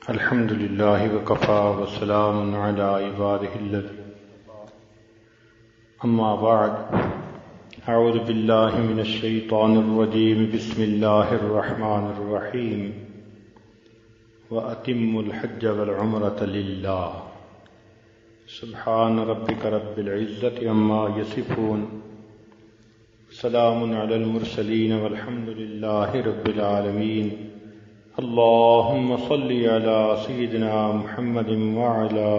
الحمد لله وكفى وسلام على عباده الذين أما بعد أعوذ بالله من الشيطان الرجيم بسم الله الرحمن الرحيم وأتموا الحج والعمرة لله سبحان ربك رب العزة عما يصفون سلام على المرسلين والحمد لله رب العالمين اللهم صل على سيدنا محمد وعلى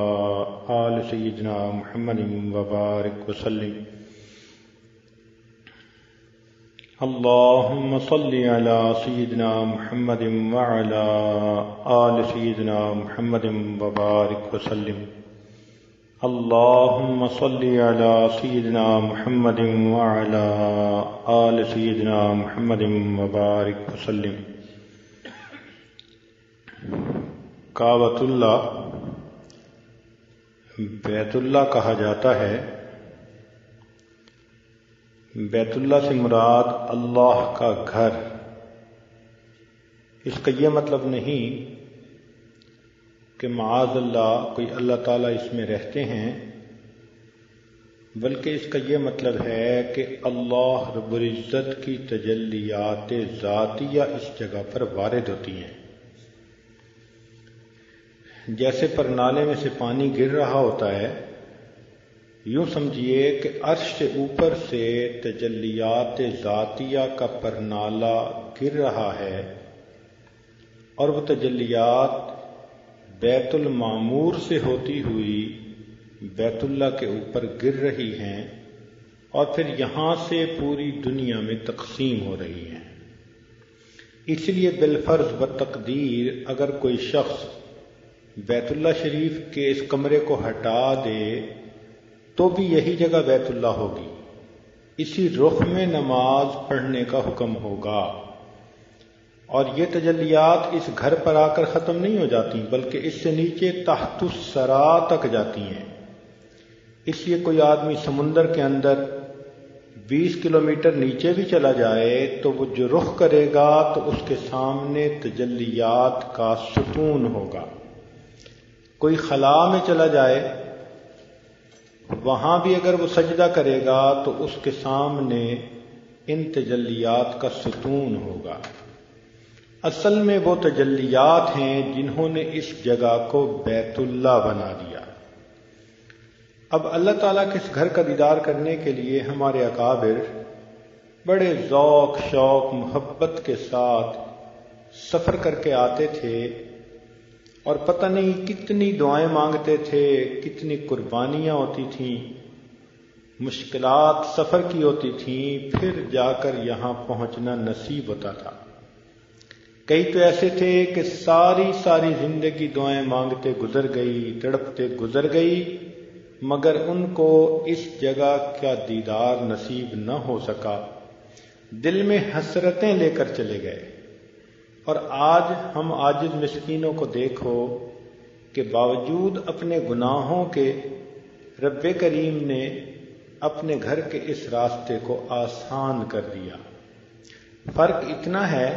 آل سيدنا محمد وبارك وسلم اللهم صل على سيدنا محمد وعلى آل سيدنا محمد وبارك وسلم اللهم صل على سيدنا محمد وعلى آل سيدنا محمد وبارك وسلم کعبۃ اللہ بیت اللہ کہا جاتا ہے۔ بیت اللہ سے مراد اللہ کا گھر۔ اس کا یہ مطلب نہیں کہ معاذ اللہ کوئی اللہ تعالیٰ اس میں رہتے ہیں، بلکہ اس کا یہ مطلب ہے کہ اللہ رب العزت کی تجلیات ذاتیہ اس جگہ پر وارد ہوتی ہیں۔ جیسے پرنالے میں سے پانی گر رہا ہوتا ہے، یوں سمجھیے کہ عرش سے اوپر سے تجلیات ذاتیہ کا پرنالہ گر رہا ہے، اور وہ تجلیات بیت المعمور سے ہوتی ہوئی بیت اللہ کے اوپر گر رہی ہیں، اور پھر یہاں سے پوری دنیا میں تقسیم ہو رہی ہیں۔ اس لیے بالفرض و تقدیر اگر کوئی شخص بیت اللہ شریف کے اس کمرے کو ہٹا دے تو بھی یہی جگہ بیت اللہ ہوگی، اسی رخ میں نماز پڑھنے کا حکم ہوگا، اور یہ تجلیات اس گھر پر آ کر ختم نہیں ہو جاتی بلکہ اس سے نیچے تحت الثری تک جاتی ہیں۔ اس لیے کوئی آدمی سمندر کے اندر 20 کلومیٹر نیچے بھی چلا جائے تو وہ جو رخ کرے گا تو اس کے سامنے تجلیات کا ستون ہوگا۔ کوئی خلا میں چلا جائے، وہاں بھی اگر وہ سجدہ کرے گا تو اس کے سامنے ان تجلیات کا ستون ہوگا۔ اصل میں وہ تجلیات ہیں جنہوں نے اس جگہ کو بیت اللہ بنا دیا۔ اب اللہ تعالیٰ کے اس گھر کا دیدار کرنے کے لیے ہمارے اکابر بڑے ذوق شوق محبت کے ساتھ سفر کر کے آتے تھے، اور پتہ نہیں کتنی دعائیں مانگتے تھے، کتنی قربانیاں ہوتی تھیں، مشکلات سفر کی ہوتی تھیں، پھر جا کر یہاں پہنچنا نصیب ہوتا تھا۔ کئی تو ایسے تھے کہ ساری زندگی دعائیں مانگتے گزر گئی، تڑپتے گزر گئی، مگر ان کو اس جگہ کا دیدار نصیب نہ ہو سکا، دل میں حسرتیں لے کر چلے گئے۔ اور آج ہم عاجز مسکینوں کو دیکھو کہ باوجود اپنے گناہوں کے رب کریم نے اپنے گھر کے اس راستے کو آسان کر دیا۔ فرق اتنا ہے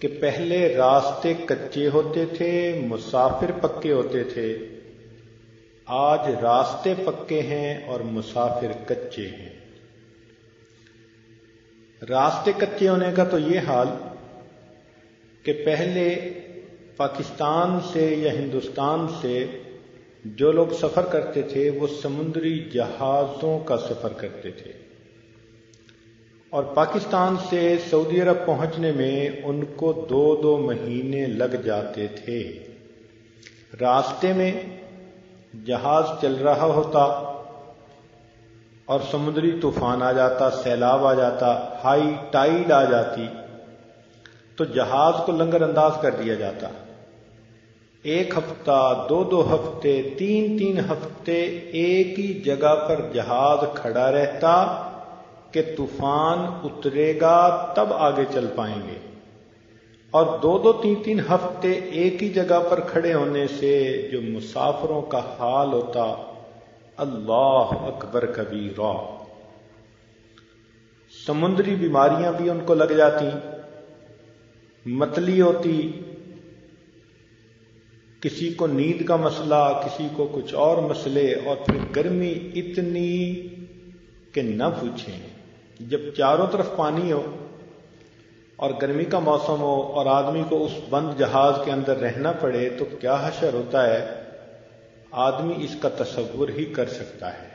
کہ پہلے راستے کچے ہوتے تھے، مسافر پکے ہوتے تھے، آج راستے پکے ہیں اور مسافر کچے ہیں۔ راستے کچے ہونے کا تو یہ حال کہ پہلے پاکستان سے یا ہندوستان سے جو لوگ سفر کرتے تھے وہ سمندری جہازوں کا سفر کرتے تھے، اور پاکستان سے سعودی عرب پہنچنے میں ان کو 2 مہینے لگ جاتے تھے۔ راستے میں جہاز چل رہا ہوتا اور سمندری طوفان آ جاتا، سیلاب آ جاتا، ہائی ٹائیڈ آ جاتی تو جہاز کو لنگر انداز کر دیا جاتا۔ 1 ہفتہ، 2 ہفتے، 3 ہفتے ایک ہی جگہ پر جہاز کھڑا رہتا کہ طوفان اترے گا تب آگے چل پائیں گے، اور 2-3 ہفتے ایک ہی جگہ پر کھڑے ہونے سے جو مسافروں کا حال ہوتا، اللہ اکبر کبیرہ۔ سمندری بیماریاں بھی ان کو لگ جاتی، متلی ہوتی، کسی کو نیند کا مسئلہ، کسی کو کچھ اور مسئلے، اور پھر گرمی اتنی کہ نہ پوچھیں۔ جب چاروں طرف پانی ہو اور گرمی کا موسم ہو اور آدمی کو اس بند جہاز کے اندر رہنا پڑے تو کیا حشر ہوتا ہے، آدمی اس کا تصور ہی کر سکتا ہے۔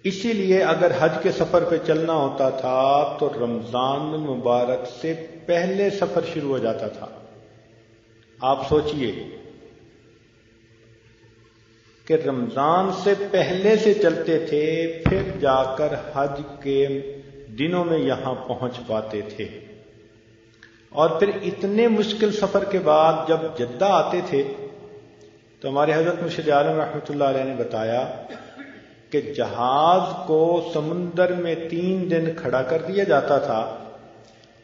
اسی لیے اگر حج کے سفر پہ چلنا ہوتا تھا تو رمضان مبارک سے پہلے سفر شروع ہو جاتا تھا۔ آپ سوچئے کہ رمضان سے پہلے سے چلتے تھے، پھر جا کر حج کے دنوں میں یہاں پہنچ پاتے تھے، اور پھر اتنے مشکل سفر کے بعد جب جدہ آتے تھے تو ہمارے حضرت مرشد عالم رحمۃ اللہ علیہ نے بتایا کہ جہاز کو سمندر میں 3 دن کھڑا کر دیا جاتا تھا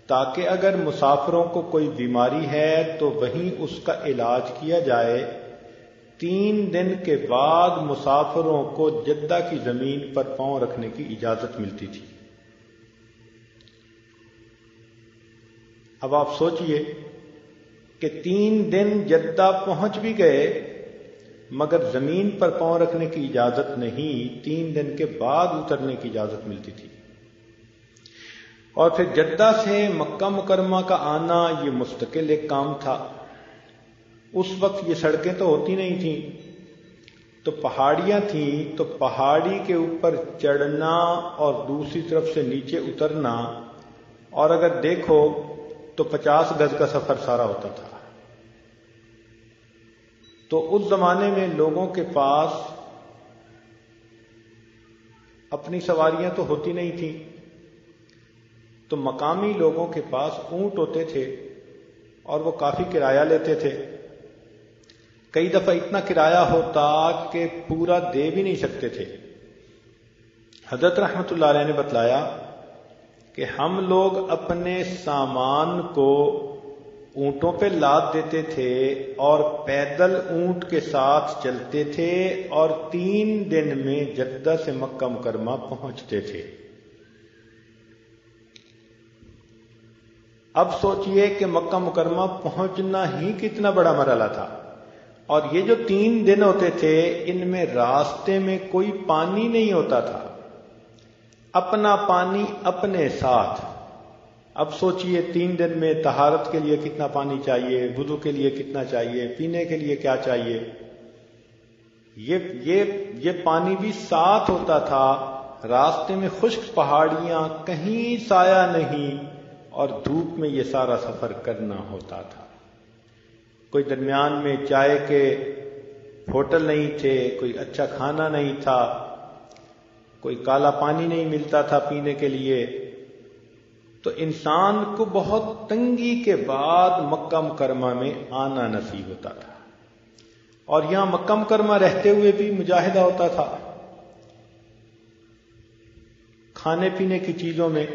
تاکہ اگر مسافروں کو کوئی بیماری ہے تو وہیں اس کا علاج کیا جائے۔ 3 دن کے بعد مسافروں کو جدہ کی زمین پر پاؤں رکھنے کی اجازت ملتی تھی۔ اب آپ سوچئے کہ 3 دن جدہ پہنچ بھی گئے مگر زمین پر پاؤں رکھنے کی اجازت نہیں، 3 دن کے بعد اترنے کی اجازت ملتی تھی۔ اور پھر جدہ سے مکہ مکرمہ کا آنا یہ مستقل ایک کام تھا۔ اس وقت یہ سڑکیں تو ہوتی نہیں تھیں، تو پہاڑیاں تھیں، تو پہاڑی کے اوپر چڑھنا اور دوسری طرف سے نیچے اترنا، اور اگر دیکھو تو 50 گز کا سفر سارا ہوتا تھا۔ تو اس زمانے میں لوگوں کے پاس اپنی سواریاں تو ہوتی نہیں تھیں، تو مقامی لوگوں کے پاس اونٹ ہوتے تھے اور وہ کافی کرایہ لیتے تھے۔ کئی دفعہ اتنا کرایہ ہوتا کہ پورا دے بھی نہیں سکتے تھے۔ حضرت رحمت اللہ علیہ نے بتلایا کہ ہم لوگ اپنے سامان کو اونٹوں پہ لاد دیتے تھے اور پیدل اونٹ کے ساتھ چلتے تھے اور 3 دن میں جدہ سے مکہ مکرمہ پہنچتے تھے۔ اب سوچئے کہ مکہ مکرمہ پہنچنا ہی کتنا بڑا مرحلہ تھا، اور یہ جو 3 دن ہوتے تھے ان میں راستے میں کوئی پانی نہیں ہوتا تھا، اپنا پانی اپنے ساتھ۔ اب سوچئے 3 دن میں طہارت کے لیے کتنا پانی چاہیے، وضو کے لیے کتنا چاہیے، پینے کے لیے کیا چاہیے، یہ پانی بھی ساتھ ہوتا تھا۔ راستے میں خشک پہاڑیاں، کہیں سایہ نہیں، اور دھوپ میں یہ سارا سفر کرنا ہوتا تھا۔ کوئی درمیان میں چائے کے ہوٹل نہیں تھے، کوئی اچھا کھانا نہیں تھا، کوئی کالا پانی نہیں ملتا تھا پینے کے لیے، تو انسان کو بہت تنگی کے بعد مکہ مکرمہ میں آنا نصیب ہوتا تھا۔ اور یہاں مکہ مکرمہ رہتے ہوئے بھی مجاہدہ ہوتا تھا، کھانے پینے کی چیزوں میں،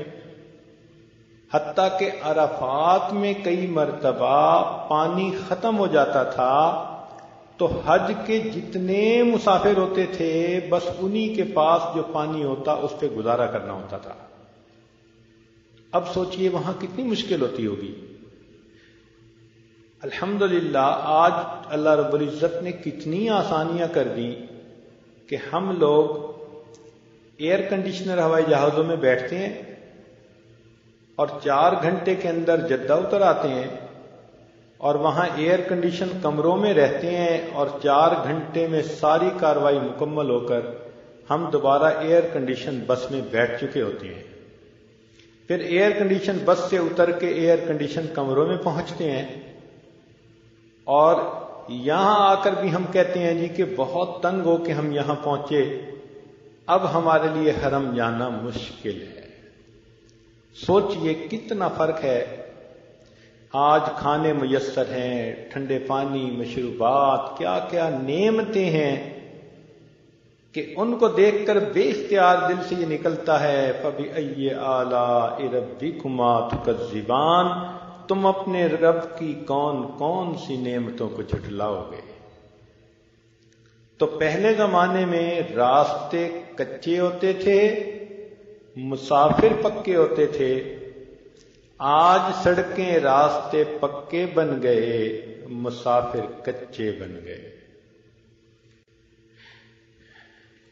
حتیٰ کہ عرفات میں کئی مرتبہ پانی ختم ہو جاتا تھا تو حج کے جتنے مسافر ہوتے تھے بس انہی کے پاس جو پانی ہوتا اس پہ گزارا کرنا ہوتا تھا۔ اب سوچئے وہاں کتنی مشکل ہوتی ہوگی۔ الحمدللہ آج اللہ رب العزت نے کتنی آسانیاں کر دی کہ ہم لوگ ایئر کنڈیشنر ہوائی جہازوں میں بیٹھتے ہیں اور 4 گھنٹے کے اندر جدہ اتر آتے ہیں، اور وہاں ایئر کنڈیشن کمروں میں رہتے ہیں، اور 4 گھنٹے میں ساری کاروائی مکمل ہو کر ہم دوبارہ ایئر کنڈیشن بس میں بیٹھ چکے ہوتے ہیں۔ پھر ایئر کنڈیشن بس سے اتر کے ایئر کنڈیشن کمروں میں پہنچتے ہیں، اور یہاں آ کر بھی ہم کہتے ہیں جی کہ بہت تنگ ہو کہ ہم یہاں پہنچے، اب ہمارے لیے حرم جانا مشکل ہے۔ سوچئے کتنا فرق ہے۔ آج کھانے میسر ہیں، ٹھنڈے پانی، مشروبات، کیا کیا نعمتیں ہیں کہ ان کو دیکھ کر بے اختیار دل سے یہ نکلتا ہے فَبِأَيِّ آلَاءِ رَبِّكُمَا تُكَذِّبَانِ، تم اپنے رب کی کون کون سی نعمتوں کو جھٹلاؤ گے۔ تو پہلے زمانے میں راستے کچے ہوتے تھے، مسافر پکے ہوتے تھے، آج سڑکیں راستے پکے بن گئے، مسافر کچے بن گئے۔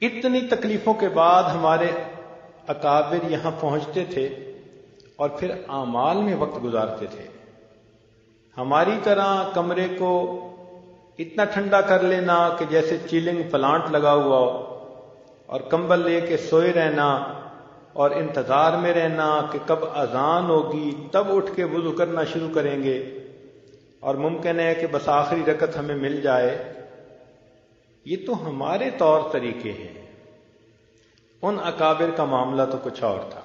اتنی تکلیفوں کے بعد ہمارے اکابر یہاں پہنچتے تھے اور پھر اعمال میں وقت گزارتے تھے۔ ہماری طرح کمرے کو اتنا ٹھنڈا کر لینا کہ جیسے چیلنگ پلانٹ لگا ہوا ہو، اور کمبل لے کے سوئے رہنا اور انتظار میں رہنا کہ کب اذان ہوگی تب اٹھ کے وضو کرنا شروع کریں گے، اور ممکن ہے کہ بس آخری رکعت ہمیں مل جائے، یہ تو ہمارے طور طریقے ہیں۔ ان اکابر کا معاملہ تو کچھ اور تھا۔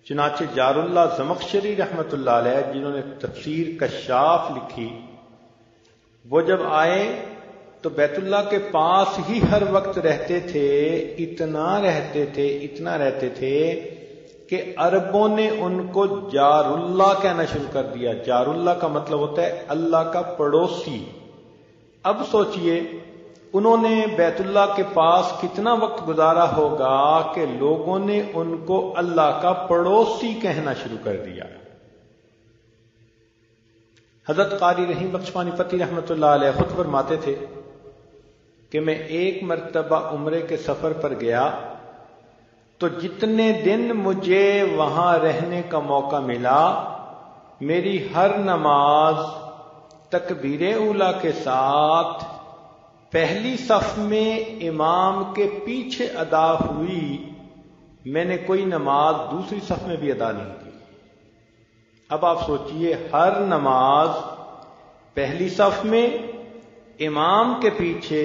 چنانچہ جار اللہ زمخشری رحمۃ اللہ علیہ، جنہوں نے تفسیر کشاف لکھی، وہ جب آئے تو بیت اللہ کے پاس ہی ہر وقت رہتے تھے، اتنا رہتے تھے کہ عربوں نے ان کو جار اللہ کہنا شروع کر دیا۔ جار اللہ کا مطلب ہوتا ہے اللہ کا پڑوسی۔ اب سوچئے انہوں نے بیت اللہ کے پاس کتنا وقت گزارا ہوگا کہ لوگوں نے ان کو اللہ کا پڑوسی کہنا شروع کر دیا۔ حضرت قاری رحیم بخش پانی پتی رحمۃ اللہ علیہ خود فرماتے تھے کہ میں ایک مرتبہ عمرے کے سفر پر گیا تو جتنے دن مجھے وہاں رہنے کا موقع ملا، میری ہر نماز تکبیر اولیٰ کے ساتھ پہلی صف میں امام کے پیچھے ادا ہوئی، میں نے کوئی نماز دوسری صف میں بھی ادا نہیں کی۔ اب آپ سوچئے، ہر نماز پہلی صف میں امام کے پیچھے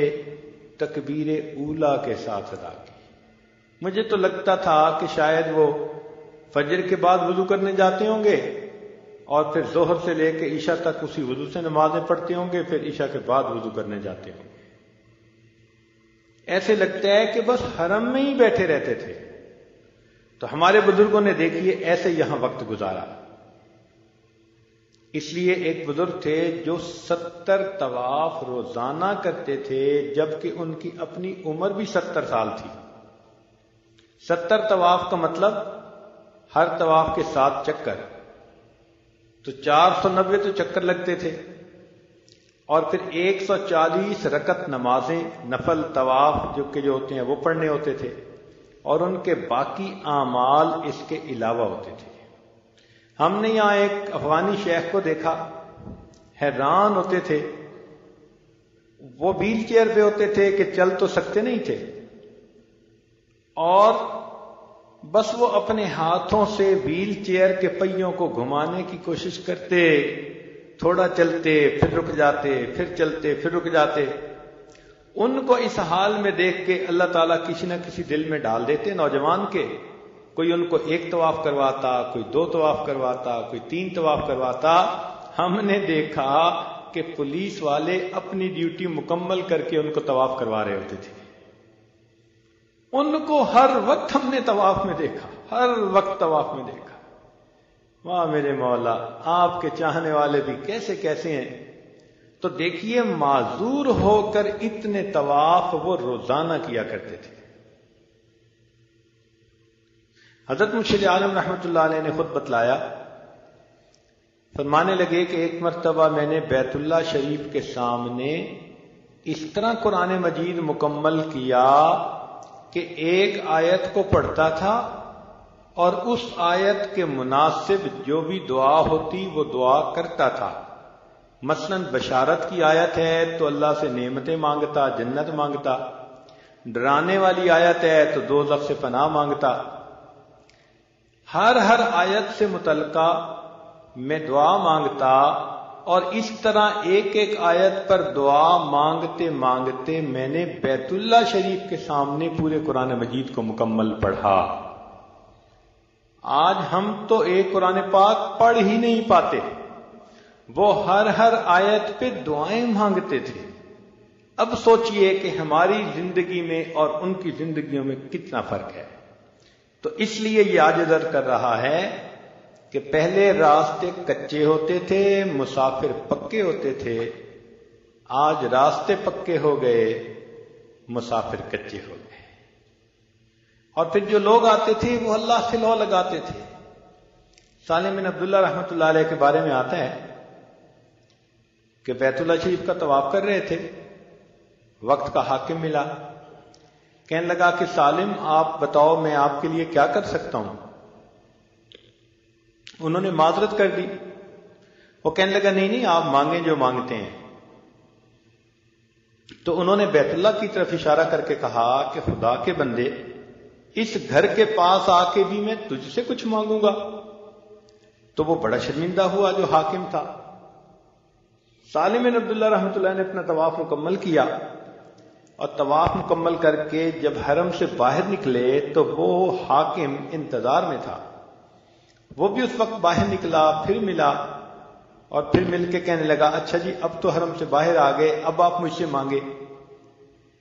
تکبیر اولیٰ کے ساتھ ادا کی۔ مجھے تو لگتا تھا کہ شاید وہ فجر کے بعد وضو کرنے جاتے ہوں گے اور پھر ظہر سے لے کے عشاء تک اسی وضو سے نمازیں پڑھتے ہوں گے، پھر عشاء کے بعد وضو کرنے جاتے ہوں گے۔ ایسے لگتا ہے کہ بس حرم میں ہی بیٹھے رہتے تھے۔ تو ہمارے بزرگوں نے دیکھیے ایسے یہاں وقت گزارا۔ اس لیے ایک بزرگ تھے جو 70 طواف روزانہ کرتے تھے، جبکہ ان کی اپنی عمر بھی 70 سال تھی۔ 70 طواف کا مطلب ہر طواف کے 7 چکر، تو 490 تو چکر لگتے تھے، اور پھر 140 رکعت نمازیں نفل طواف جو ہوتے ہیں وہ پڑھنے ہوتے تھے، اور ان کے باقی اعمال اس کے علاوہ ہوتے تھے۔ ہم نے یہاں ایک افغانی شیخ کو دیکھا، حیران ہوتے تھے، وہ ویل چیئر پہ ہوتے تھے کہ چل تو سکتے نہیں تھے، اور بس وہ اپنے ہاتھوں سے ویل چیئر کے پہیوں کو گھمانے کی کوشش کرتے، تھوڑا چلتے پھر رک جاتے، پھر چلتے پھر رک جاتے۔ ان کو اس حال میں دیکھ کے اللہ تعالیٰ کسی نہ کسی دل میں ڈال دیتے نوجوان کے، کوئی ان کو 1 طواف کرواتا، کوئی 2 طواف کرواتا، کوئی 3 طواف کرواتا۔ ہم نے دیکھا کہ پولیس والے اپنی ڈیوٹی مکمل کر کے ان کو طواف کروا رہے ہوتے تھے۔ ان کو ہر وقت ہم نے طواف میں دیکھا، ہر وقت طواف میں دیکھا۔ واہ میرے مولا، آپ کے چاہنے والے بھی کیسے کیسے ہیں۔ تو دیکھیے، معذور ہو کر اتنے طواف وہ روزانہ کیا کرتے تھے۔ حضرت مرشد عالم رحمۃ اللہ علیہ نے خود بتلایا، فرمانے لگے کہ ایک مرتبہ میں نے بیت اللہ شریف کے سامنے اس طرح قرآن مجید مکمل کیا کہ ایک آیت کو پڑھتا تھا اور اس آیت کے مناسب جو بھی دعا ہوتی وہ دعا کرتا تھا۔ مثلا بشارت کی آیت ہے تو اللہ سے نعمتیں مانگتا، جنت مانگتا، ڈرانے والی آیت ہے تو دوزخ سے پناہ مانگتا۔ ہر آیت سے متعلقہ میں دعا مانگتا، اور اس طرح ایک ایک آیت پر دعا مانگتے مانگتے میں نے بیت اللہ شریف کے سامنے پورے قرآن مجید کو مکمل پڑھا۔ آج ہم تو ایک قرآن پاک پڑھ ہی نہیں پاتے، وہ ہر آیت پہ دعائیں مانگتے تھے۔ اب سوچئے کہ ہماری زندگی میں اور ان کی زندگیوں میں کتنا فرق ہے۔ تو اس لیے یہ عاجز کر رہا ہے کہ پہلے راستے کچے ہوتے تھے، مسافر پکے ہوتے تھے، آج راستے پکے ہو گئے، مسافر کچے ہو گئے۔ اور پھر جو لوگ آتے تھے وہ اللہ سے لو لگاتے تھے۔ سالم بن عبداللہ رحمۃ اللہ علیہ کے بارے میں آتا ہے کہ بیت اللہ شریف کا طواف کر رہے تھے، وقت کا حاکم ملا، کہنے لگا کہ سالم آپ بتاؤ میں آپ کے لیے کیا کر سکتا ہوں؟ انہوں نے معذرت کر دی، وہ کہنے لگا نہیں آپ مانگیں جو مانگتے ہیں۔ تو انہوں نے بیت اللہ کی طرف اشارہ کر کے کہا کہ خدا کے بندے، اس گھر کے پاس آ کے بھی میں تجھ سے کچھ مانگوں گا؟ تو وہ بڑا شرمندہ ہوا جو حاکم تھا۔ سالم بن عبداللہ رحمۃ اللہ نے اپنا طواف مکمل کیا، اور طواف مکمل کر کے جب حرم سے باہر نکلے تو وہ حاکم انتظار میں تھا، وہ بھی اس وقت باہر نکلا، پھر ملا، اور پھر مل کے کہنے لگا اچھا جی اب تو حرم سے باہر آ گئے، اب آپ مجھ سے مانگے۔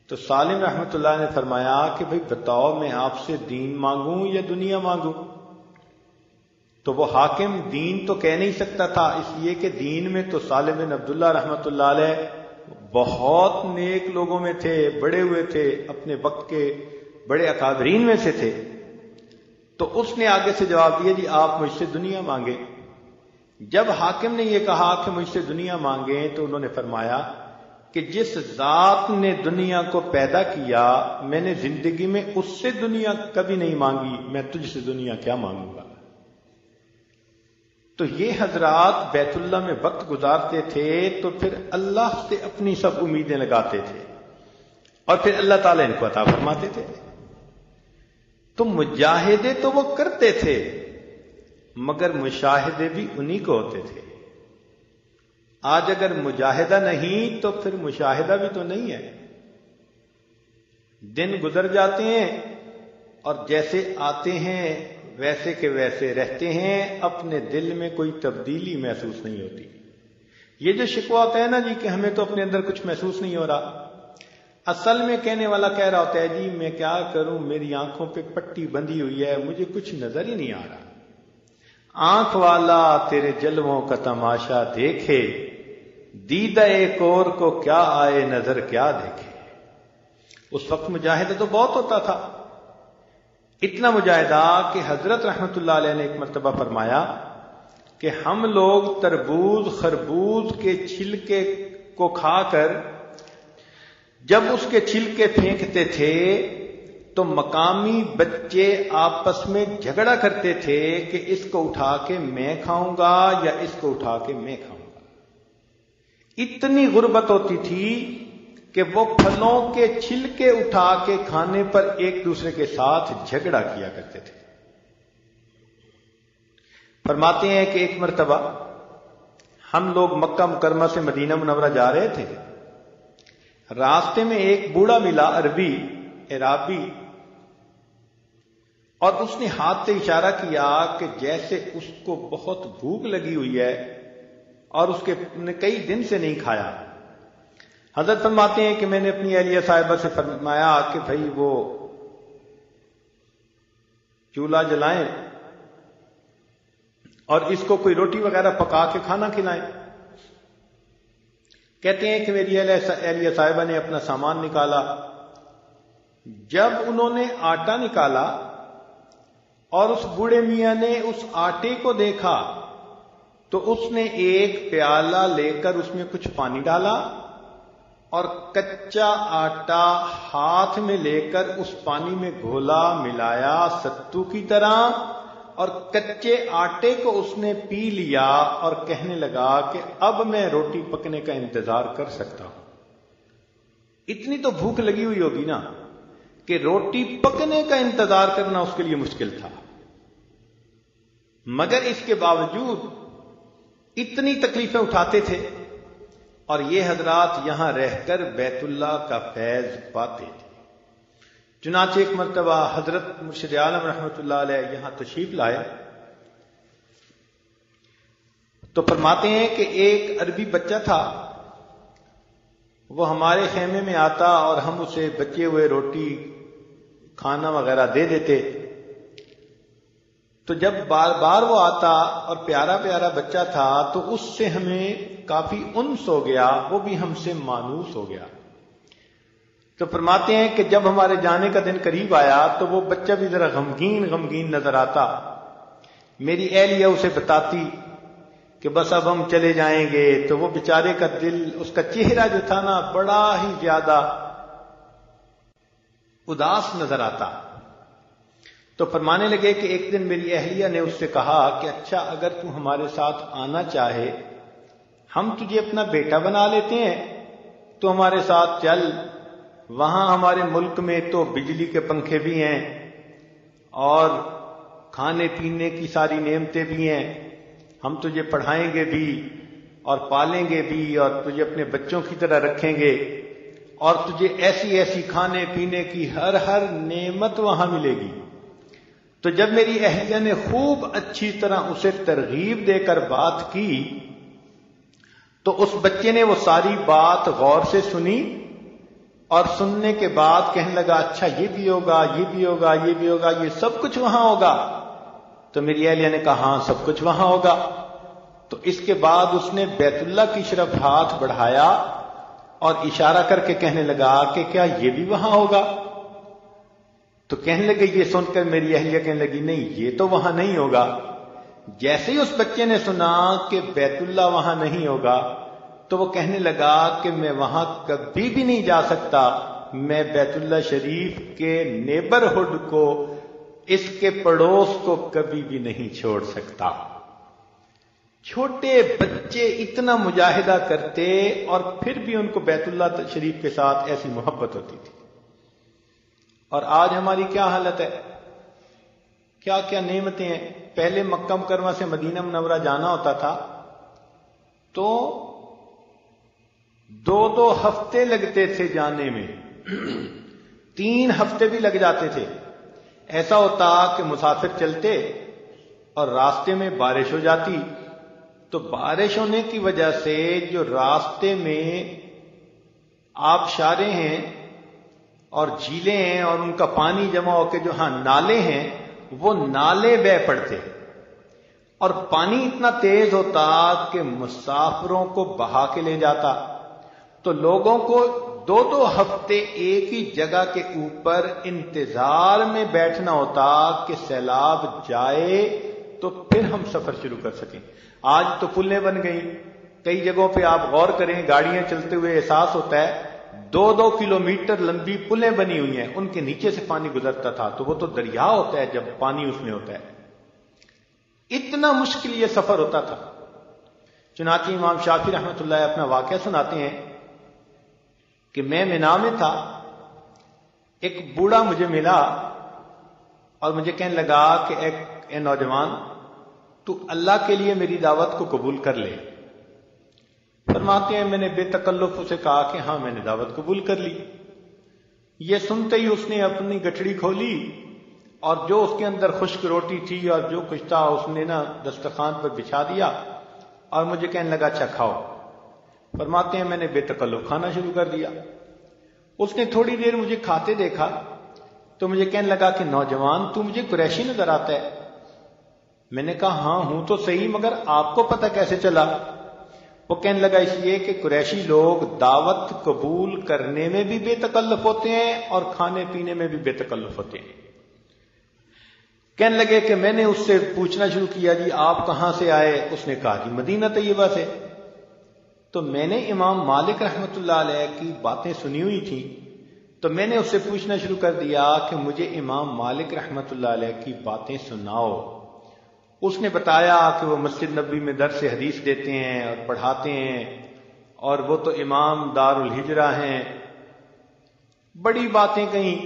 تو سالم رحمۃ اللہ نے فرمایا کہ بھئی بتاؤ میں آپ سے دین مانگوں یا دنیا مانگوں؟ تو وہ حاکم دین تو کہہ نہیں سکتا تھا، اس لیے کہ دین میں تو سالم بن عبداللہ رحمۃ اللہ علیہ بہت نیک لوگوں میں تھے، بڑے ہوئے تھے، اپنے وقت کے بڑے اکابرین میں سے تھے۔ تو اس نے آگے سے جواب دیا جی آپ مجھ سے دنیا مانگے۔ جب حاکم نے یہ کہا کہ مجھ سے دنیا مانگیں تو انہوں نے فرمایا کہ جس ذات نے دنیا کو پیدا کیا میں نے زندگی میں اس سے دنیا کبھی نہیں مانگی، میں تجھ سے دنیا کیا مانگوں گا؟ تو یہ حضرات بیت اللہ میں وقت گزارتے تھے تو پھر اللہ سے اپنی سب امیدیں لگاتے تھے، اور پھر اللہ تعالیٰ ان کو عطا فرماتے تھے۔ تو مجاہدے تو وہ کرتے تھے، مگر مشاہدے بھی انہی کو ہوتے تھے۔ آج اگر مجاہدہ نہیں تو پھر مشاہدہ بھی تو نہیں ہے۔ دن گزر جاتے ہیں اور جیسے آتے ہیں ویسے کے ویسے رہتے ہیں، اپنے دل میں کوئی تبدیلی محسوس نہیں ہوتی۔ یہ جو شکوہ ہوتا ہے نا جی کہ ہمیں تو اپنے اندر کچھ محسوس نہیں ہو رہا، اصل میں کہنے والا کہہ رہا ہوتا ہے جی میں کیا کروں، میری آنکھوں پہ پٹی بندھی ہوئی ہے، مجھے کچھ نظر ہی نہیں آ رہا۔ آنکھ والا تیرے جلووں کا تماشا دیکھے، دیدہ ایک اور کو کیا آئے نظر کیا دیکھے۔ اس وقت مجاہدہ تو بہت ہوتا تھا، اتنا مجاہدہ کہ حضرت رحمت اللہ علیہ نے ایک مرتبہ فرمایا کہ ہم لوگ تربوز خربوز کے چھلکے کو کھا کر جب اس کے چھلکے پھینکتے تھے تو مقامی بچے آپس میں جھگڑا کرتے تھے کہ اس کو اٹھا کے میں کھاؤں گا یا اس کو اٹھا کے میں کھاؤں گا۔ اتنی غربت ہوتی تھی کہ وہ پھلوں کے چھلکے اٹھا کے کھانے پر ایک دوسرے کے ساتھ جھگڑا کیا کرتے تھے۔ فرماتے ہیں کہ ایک مرتبہ ہم لوگ مکہ مکرمہ سے مدینہ منورہ جا رہے تھے، راستے میں ایک بوڑھا ملا عرابی، اور اس نے ہاتھ سے اشارہ کیا کہ جیسے اس کو بہت بھوک لگی ہوئی ہے اور اس کے کئی دن سے نہیں کھایا۔ حضرت فرماتے ہیں کہ میں نے اپنی اہلیہ صاحبہ سے فرمایا کہ بھائی وہ چولہا جلائیں اور اس کو کوئی روٹی وغیرہ پکا کے کھانا کھلائیں۔ کہتے ہیں کہ میری اہلیہ صاحبہ نے اپنا سامان نکالا، جب انہوں نے آٹا نکالا اور اس بوڑھے میاں نے اس آٹے کو دیکھا تو اس نے ایک پیالہ لے کر اس میں کچھ پانی ڈالا اور کچا آٹا ہاتھ میں لے کر اس پانی میں گھولا ملایا ستو کی طرح، اور کچے آٹے کو اس نے پی لیا اور کہنے لگا کہ اب میں روٹی پکنے کا انتظار کر سکتا ہوں۔ اتنی تو بھوک لگی ہوئی ہوگی نا کہ روٹی پکنے کا انتظار کرنا اس کے لیے مشکل تھا، مگر اس کے باوجود اتنی تکلیفیں اٹھاتے تھے، اور یہ حضرات یہاں رہ کر بیت اللہ کا فیض پاتے تھے۔ چنانچہ ایک مرتبہ حضرت مرشد عالم رحمۃ اللہ علیہ یہاں تشریف لائے تو فرماتے ہیں کہ ایک عربی بچہ تھا، وہ ہمارے خیمے میں آتا اور ہم اسے بچے ہوئے روٹی کھانا وغیرہ دے دیتے، تو جب بار بار وہ آتا اور پیارا پیارا بچہ تھا تو اس سے ہمیں کافی انس ہو گیا، وہ بھی ہم سے مانوس ہو گیا۔ تو فرماتے ہیں کہ جب ہمارے جانے کا دن قریب آیا تو وہ بچہ بھی ذرا غمگین نظر آتا۔ میری اہلیہ اسے بتاتی کہ بس اب ہم چلے جائیں گے، تو وہ بیچارے کا دل، اس کا چہرہ جو تھا نا بڑا ہی زیادہ اداس نظر آتا. تو فرمانے لگے کہ ایک دن میری اہلیہ نے اس سے کہا کہ اچھا اگر تو ہمارے ساتھ آنا چاہے، ہم تجھے اپنا بیٹا بنا لیتے ہیں، تو ہمارے ساتھ چل. وہاں ہمارے ملک میں تو بجلی کے پنکھے بھی ہیں اور کھانے پینے کی ساری نعمتیں بھی ہیں، ہم تجھے پڑھائیں گے بھی اور پالیں گے بھی اور تجھے اپنے بچوں کی طرح رکھیں گے، اور تجھے ایسی ایسی کھانے پینے کی ہر نعمت وہاں ملے گی. تو جب میری اہلیہ نے خوب اچھی طرح اسے ترغیب دے کر بات کی، تو اس بچے نے وہ ساری بات غور سے سنی، اور سننے کے بعد کہنے لگا اچھا یہ بھی ہوگا، یہ بھی ہوگا، یہ بھی ہوگا، یہ سب کچھ وہاں ہوگا. تو میری اہلیہ نے کہا ہاں سب کچھ وہاں ہوگا. تو اس کے بعد اس نے بیت اللہ کی طرف ہاتھ بڑھایا اور اشارہ کر کے کہنے لگا کہ کیا یہ بھی وہاں ہوگا؟ تو کہنے لگے، یہ سن کر میری اہلیہ کہنے لگی نہیں یہ تو وہاں نہیں ہوگا. جیسے ہی اس بچے نے سنا کہ بیت اللہ وہاں نہیں ہوگا، تو وہ کہنے لگا کہ میں وہاں کبھی بھی نہیں جا سکتا، میں بیت اللہ شریف کے نیبرہڈ کو، اس کے پڑوس کو کبھی بھی نہیں چھوڑ سکتا. چھوٹے بچے اتنا مجاہدہ کرتے اور پھر بھی ان کو بیت اللہ شریف کے ساتھ ایسی محبت ہوتی تھی. اور آج ہماری کیا حالت ہے، کیا کیا نعمتیں ہیں. پہلے مکہ مکرمہ سے مدینہ منورہ جانا ہوتا تھا تو 2 ہفتے لگتے تھے جانے میں، 3 ہفتے بھی لگ جاتے تھے. ایسا ہوتا کہ مسافر چلتے اور راستے میں بارش ہو جاتی، تو بارش ہونے کی وجہ سے جو راستے میں آبشاریں ہیں اور جھیلیں ہیں اور ان کا پانی جمع ہو کے جو نالے ہیں، وہ نالے بہہ پڑتے اور پانی اتنا تیز ہوتا کہ مسافروں کو بہا کے لے جاتا. تو لوگوں کو 2 ہفتے ایک ہی جگہ کے اوپر انتظار میں بیٹھنا ہوتا کہ سیلاب جائے تو پھر ہم سفر شروع کر سکیں. آج تو پلیں بن گئی، کئی جگہوں پہ آپ غور کریں، گاڑیاں چلتے ہوئے احساس ہوتا ہے 2 کلومیٹر لمبی پلیں بنی ہوئی ہیں، ان کے نیچے سے پانی گزرتا تھا تو وہ تو دریا ہوتا ہے جب پانی اس میں ہوتا ہے. اتنا مشکل یہ سفر ہوتا تھا. چنانچہ امام شافعی رحمۃ اللہ اپنا واقعہ سناتے ہیں کہ میں مینا میں تھا، ایک بوڑھا مجھے ملا اور مجھے کہنے لگا کہ اے نوجوان، تو اللہ کے لیے میری دعوت کو قبول کر لے. فرماتے ہیں میں نے بے تکلف اسے کہا کہ ہاں میں نے دعوت قبول کر لی. یہ سنتے ہی اس نے اپنی گٹھڑی کھولی اور جو اس کے اندر خشک روٹی تھی اور جو کچھ تھا اس نے دسترخوان پر بچھا دیا اور مجھے کہنے لگا اچھا کھاؤ. فرماتے ہیں میں نے بے تکلف کھانا شروع کر دیا. اس نے تھوڑی دیر مجھے کھاتے دیکھا تو مجھے کہنے لگا کہ نوجوان تو مجھے قریشی نظر آتا ہے. میں نے کہا ہاں ہوں تو صحیح، مگر آپ کو پتہ کیسے چلا؟ وہ کہنے لگا اس لیے کہ قریشی لوگ دعوت قبول کرنے میں بھی بے تکلف ہوتے ہیں اور کھانے پینے میں بھی بے تکلف ہوتے ہیں. کہنے لگے کہ میں نے اس سے پوچھنا شروع کیا جی آپ کہاں سے آئے؟ اس نے کہا جی مدینہ طیبہ سے. تو میں نے امام مالک رحمۃ اللہ علیہ کی باتیں سنی ہوئی تھی، تو میں نے اس سے پوچھنا شروع کر دیا کہ مجھے امام مالک رحمۃ اللہ علیہ کی باتیں سناؤ. اس نے بتایا کہ وہ مسجد نبوی میں درس حدیث دیتے ہیں اور پڑھاتے ہیں اور وہ تو امام دار الہجرہ ہیں. بڑی باتیں کہیں.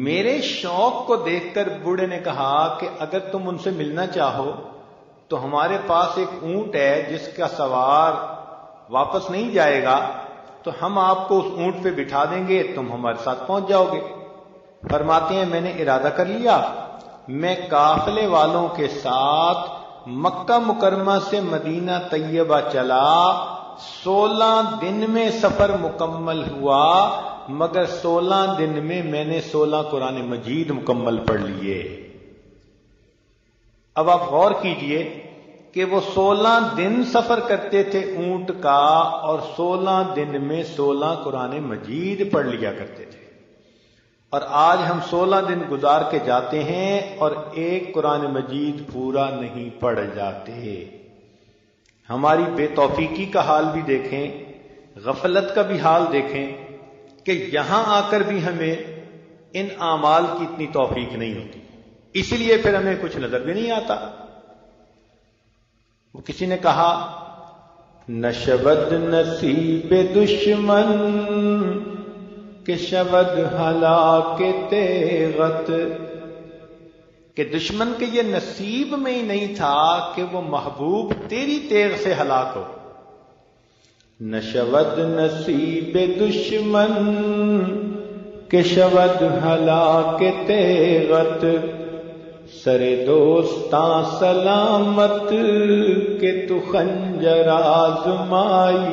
میرے شوق کو دیکھ کر بوڑھے نے کہا کہ اگر تم ان سے ملنا چاہو تو ہمارے پاس ایک اونٹ ہے جس کا سوار واپس نہیں جائے گا، تو ہم آپ کو اس اونٹ پہ بٹھا دیں گے، تم ہمارے ساتھ پہنچ جاؤ گے. فرماتے ہیں میں نے ارادہ کر لیا، میں قافلے والوں کے ساتھ مکہ مکرمہ سے مدینہ طیبہ چلا. 16 دن میں سفر مکمل ہوا، مگر 16 دن میں نے 16 قرآن مجید مکمل پڑھ لیے. اب آپ غور کیجئے کہ وہ 16 دن سفر کرتے تھے اونٹ کا اور 16 دن میں 16 قرآن مجید پڑھ لیا کرتے تھے. اور آج ہم 16 دن گزار کے جاتے ہیں اور ایک قرآن مجید پورا نہیں پڑھ جاتے. ہماری بے توفیقی کا حال بھی دیکھیں، غفلت کا بھی حال دیکھیں کہ یہاں آ کر بھی ہمیں ان اعمال کی اتنی توفیق نہیں ہوتی، اسی لیے پھر ہمیں کچھ نظر بھی نہیں آتا۔ وہ کسی نے کہا نشود نصیب دشمن کہ شود ہلاک تیغت، کہ دشمن کے یہ نصیب میں ہی نہیں تھا کہ وہ محبوب تیری تیغ سے ہلاک ہو۔ نشود نصیب دشمن کہ شود ہلاک تیغت، سرے دوستاں سلامت کہ تو خنجر آزمائی۔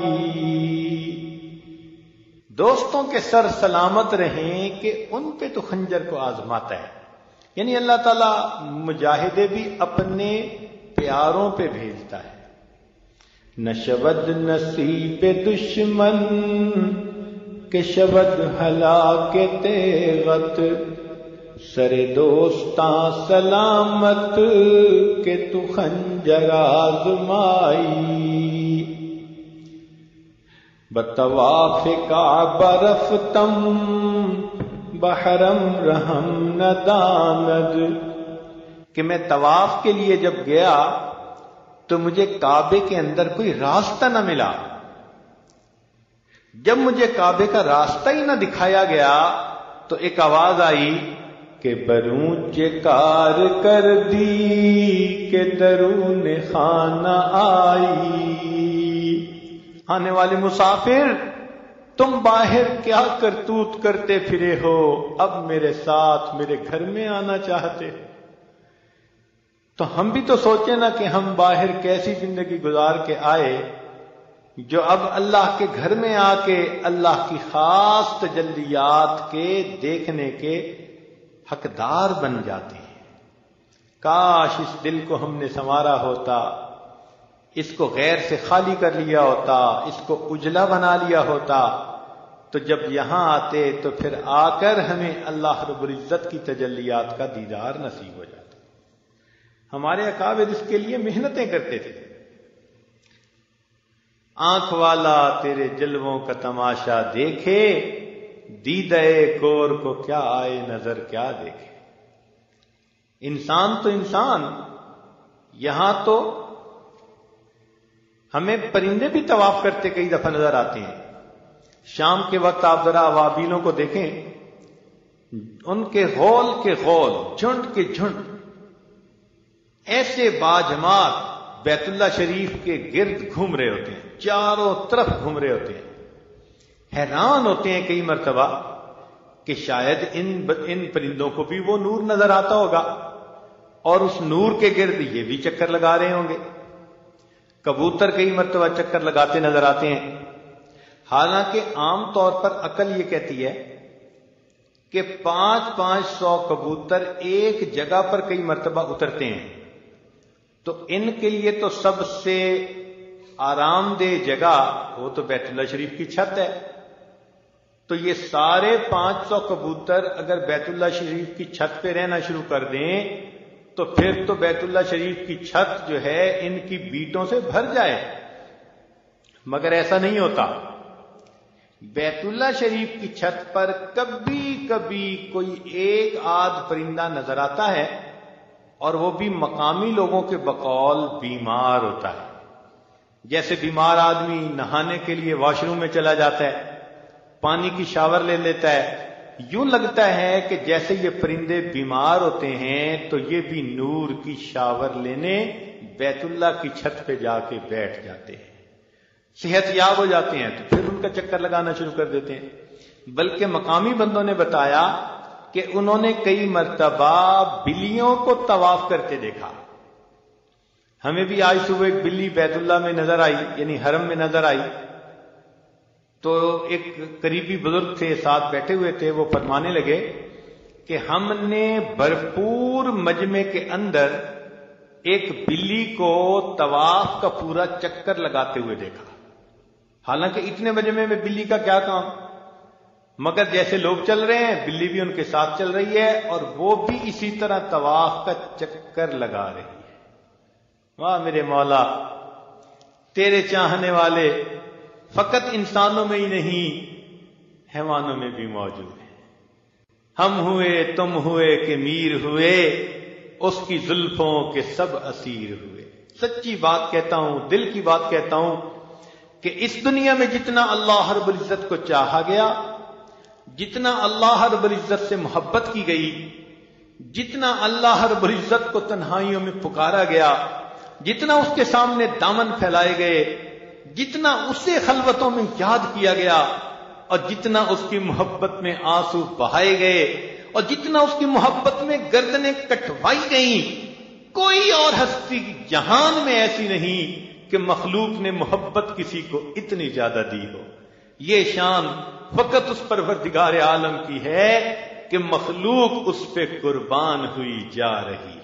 دوستوں کے سر سلامت رہیں کہ ان پہ تو خنجر کو آزماتا ہے، یعنی اللہ تعالیٰ مجاہدے بھی اپنے پیاروں پہ بھیجتا ہے۔ نشود نصیب دشمن کہ شود ہلاک تیغت، سر دوستاں سلامت کہ تو خنجر آزمائی۔ بطواف کعبہ رفتم بحرم رحم نداند، کہ میں طواف کے لیے جب گیا تو مجھے کعبے کے اندر کوئی راستہ نہ ملا۔ جب مجھے کعبے کا راستہ ہی نہ دکھایا گیا تو ایک آواز آئی کہ برونچ کار کر دی کہ درون خانہ آئی۔ آنے والے مسافر، تم باہر کیا کرتوت کرتے پھرے ہو، اب میرے ساتھ میرے گھر میں آنا چاہتے ہو؟ تو ہم بھی تو سوچیں نا کہ ہم باہر کیسی زندگی گزار کے آئے جو اب اللہ کے گھر میں آ کے اللہ کی خاص تجلیات کے دیکھنے کے حقدار بن جاتے ہیں۔ کاش اس دل کو ہم نے سنوارا ہوتا، اس کو غیر سے خالی کر لیا ہوتا، اس کو اجلا بنا لیا ہوتا، تو جب یہاں آتے تو پھر آ کر ہمیں اللہ رب العزت کی تجلیات کا دیدار نصیب ہو جاتا۔ ہمارے اکابر اس کے لیے محنتیں کرتے تھے۔ آنکھ والا تیرے جلووں کا تماشا دیکھے، دیدہ کور کو کیا آئے نظر کیا دیکھے۔ انسان تو انسان، یہاں تو ہمیں پرندے بھی طواف کرتے کئی دفعہ نظر آتے ہیں۔ شام کے وقت آپ ذرا اوابیلوں کو دیکھیں، ان کے غول کے غول، جھنڈ کے جھنڈ ایسے باجماعت بیت اللہ شریف کے گرد گھوم رہے ہوتے ہیں، چاروں طرف گھوم رہے ہوتے ہیں۔ حیران ہوتے ہیں کئی مرتبہ کہ شاید ان پرندوں کو بھی وہ نور نظر آتا ہوگا اور اس نور کے گرد یہ بھی چکر لگا رہے ہوں گے۔ کبوتر کئی مرتبہ چکر لگاتے نظر آتے ہیں، حالانکہ عام طور پر عقل یہ کہتی ہے کہ 500 کبوتر ایک جگہ پر کئی مرتبہ اترتے ہیں، تو ان کے لیے تو سب سے آرام دہ جگہ وہ تو بیت اللہ شریف کی چھت ہے۔ تو یہ سارے 500 کبوتر اگر بیت اللہ شریف کی چھت پہ رہنا شروع کر دیں تو پھر تو بیت اللہ شریف کی چھت جو ہے ان کی بیٹوں سے بھر جائے، مگر ایسا نہیں ہوتا۔ بیت اللہ شریف کی چھت پر کبھی کبھی کوئی ایک آدھ پرندہ نظر آتا ہے، اور وہ بھی مقامی لوگوں کے بقول بیمار ہوتا ہے۔ جیسے بیمار آدمی نہانے کے لیے واش روم میں چلا جاتا ہے، پانی کی شاور لے لیتا ہے، یوں لگتا ہے کہ جیسے یہ پرندے بیمار ہوتے ہیں تو یہ بھی نور کی شاور لینے بیت اللہ کی چھت پہ جا کے بیٹھ جاتے ہیں، صحت یاب ہو جاتے ہیں، تو پھر ان کا چکر لگانا شروع کر دیتے ہیں۔ بلکہ مقامی بندوں نے بتایا کہ انہوں نے کئی مرتبہ بلیوں کو طواف کرتے دیکھا۔ ہمیں بھی آج صبح ایک بلی بیت اللہ میں نظر آئی، یعنی حرم میں نظر آئی، تو ایک قریبی بزرگ تھے ساتھ بیٹھے ہوئے تھے، وہ فرمانے لگے کہ ہم نے بھرپور مجمع کے اندر ایک بلی کو طواف کا پورا چکر لگاتے ہوئے دیکھا۔ حالانکہ اتنے مجمع میں بلی کا کیا کام، مگر جیسے لوگ چل رہے ہیں بلی بھی ان کے ساتھ چل رہی ہے، اور وہ بھی اسی طرح طواف کا چکر لگا رہی ہے۔ واہ میرے مولا، تیرے چاہنے والے فقط انسانوں میں ہی نہیں حیوانوں میں بھی موجود ہیں. ہم ہوئے تم ہوئے کہ میر ہوئے اس کی زلفوں کے سب اسیر ہوئے. سچی بات کہتا ہوں، دل کی بات کہتا ہوں کہ اس دنیا میں جتنا اللہ رب العزت کو چاہا گیا، جتنا اللہ رب العزت سے محبت کی گئی، جتنا اللہ رب العزت کو تنہائیوں میں پکارا گیا، جتنا اس کے سامنے دامن پھیلائے گئے، جتنا اسے خلوتوں میں یاد کیا گیا، اور جتنا اس کی محبت میں آنسو بہائے گئے، اور جتنا اس کی محبت میں گردنیں کٹوائی گئیں، کوئی اور ہستی جہان میں ایسی نہیں کہ مخلوق نے محبت کسی کو اتنی زیادہ دی ہو. یہ شان فقط اس پروردگار عالم کی ہے کہ مخلوق اس پہ قربان ہوئی جا رہی ہے.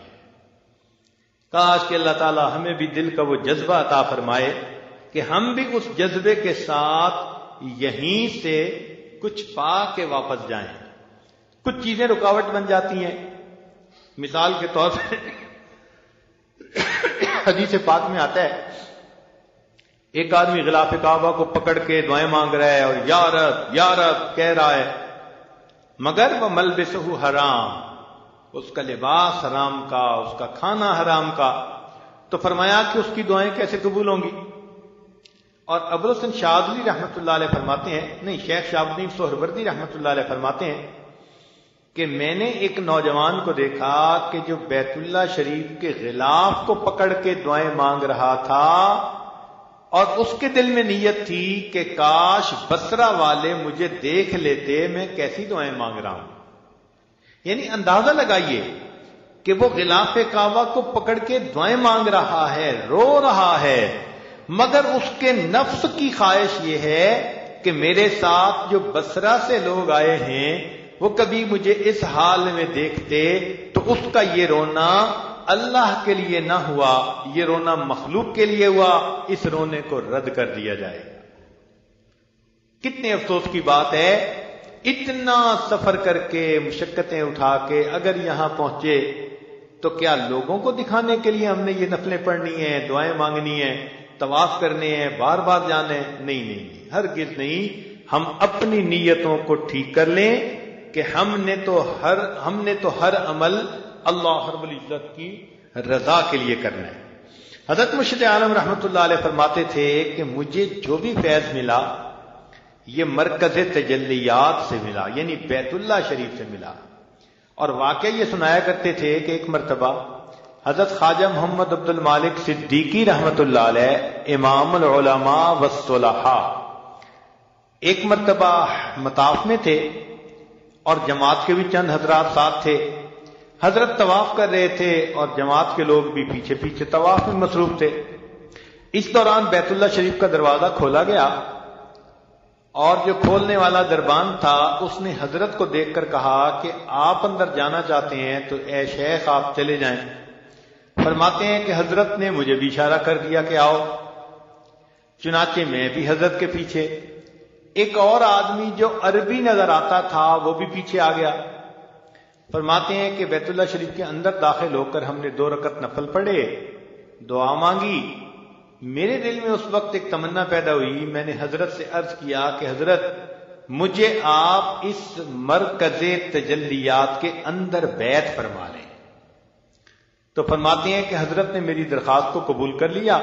کاش کہ اللہ تعالی ہمیں بھی دل کا وہ جذبہ عطا فرمائے کہ ہم بھی اس جذبے کے ساتھ یہیں سے کچھ پا کے واپس جائیں. کچھ چیزیں رکاوٹ بن جاتی ہیں. مثال کے طور پر حدیث پاک میں آتا ہے ایک آدمی غلاف کعبہ کو پکڑ کے دعائیں مانگ رہا ہے اور یا رب یا رب کہہ رہا ہے، مگر وہ ملبسہ حرام، اس کا لباس حرام کا، اس کا کھانا حرام کا. تو فرمایا کہ اس کی دعائیں کیسے قبول ہوں گی؟ اور ابوالحسن شاذلی رحمۃ اللہ علیہ فرماتے ہیں، نہیں، شیخ شہاب الدین سہروردی رحمۃ اللہ علیہ فرماتے ہیں کہ میں نے ایک نوجوان کو دیکھا کہ جو بیت اللہ شریف کے غلاف کو پکڑ کے دعائیں مانگ رہا تھا، اور اس کے دل میں نیت تھی کہ کاش بصرہ والے مجھے دیکھ لیتے میں کیسی دعائیں مانگ رہا ہوں. یعنی اندازہ لگائیے کہ وہ غلاف کعبہ کو پکڑ کے دعائیں مانگ رہا ہے، رو رہا ہے، مگر اس کے نفس کی خواہش یہ ہے کہ میرے ساتھ جو بصرہ سے لوگ آئے ہیں وہ کبھی مجھے اس حال میں دیکھتے تو اس کا یہ رونا اللہ کے لیے نہ ہوا، یہ رونا مخلوق کے لیے ہوا، اس رونے کو رد کر دیا جائے. کتنے افسوس کی بات ہے، اتنا سفر کر کے مشقتیں اٹھا کے اگر یہاں پہنچے تو کیا لوگوں کو دکھانے کے لیے ہم نے یہ نفلیں پڑھنی ہیں، دعائیں مانگنی ہیں، طواف کرنے ہیں، بار بار جانا ہے؟ نہیں، ہرگز نہیں. ہم اپنی نیتوں کو ٹھیک کر لیں کہ ہم نے تو ہر عمل اللہ رب العزت کی رضا کے لیے کرنا ہے. حضرت مرشد عالم رحمت اللہ علیہ فرماتے تھے کہ مجھے جو بھی فیض ملا یہ مرکز تجلیات سے ملا، یعنی بیت اللہ شریف سے ملا. اور واقعہ یہ سنایا کرتے تھے کہ ایک مرتبہ حضرت خواجہ محمد عبد المالک صدیقی رحمت اللہ علیہ امام العلماء والصلحاء ایک مرتبہ مطاف میں تھے اور جماعت کے بھی چند حضرات ساتھ تھے. حضرت طواف کر رہے تھے اور جماعت کے لوگ بھی پیچھے پیچھے طواف میں مصروف تھے. اس دوران بیت اللہ شریف کا دروازہ کھولا گیا اور جو کھولنے والا دربان تھا اس نے حضرت کو دیکھ کر کہا کہ آپ اندر جانا چاہتے ہیں تو اے شیخ آپ چلے جائیں. فرماتے ہیں کہ حضرت نے مجھے بھی اشارہ کر دیا کہ آؤ. چنانچہ میں بھی حضرت کے پیچھے. ایک اور آدمی جو عربی نظر آتا تھا وہ بھی پیچھے آ گیا. فرماتے ہیں کہ بیت اللہ شریف کے اندر داخل ہو کر ہم نے 2 رکعت نفل پڑھے، دعا مانگی. میرے دل میں اس وقت ایک تمنا پیدا ہوئی، میں نے حضرت سے عرض کیا کہ حضرت مجھے آپ اس مرکز تجلیات کے اندر بیعت فرما لیں. تو فرماتے ہیں کہ حضرت نے میری درخواست کو قبول کر لیا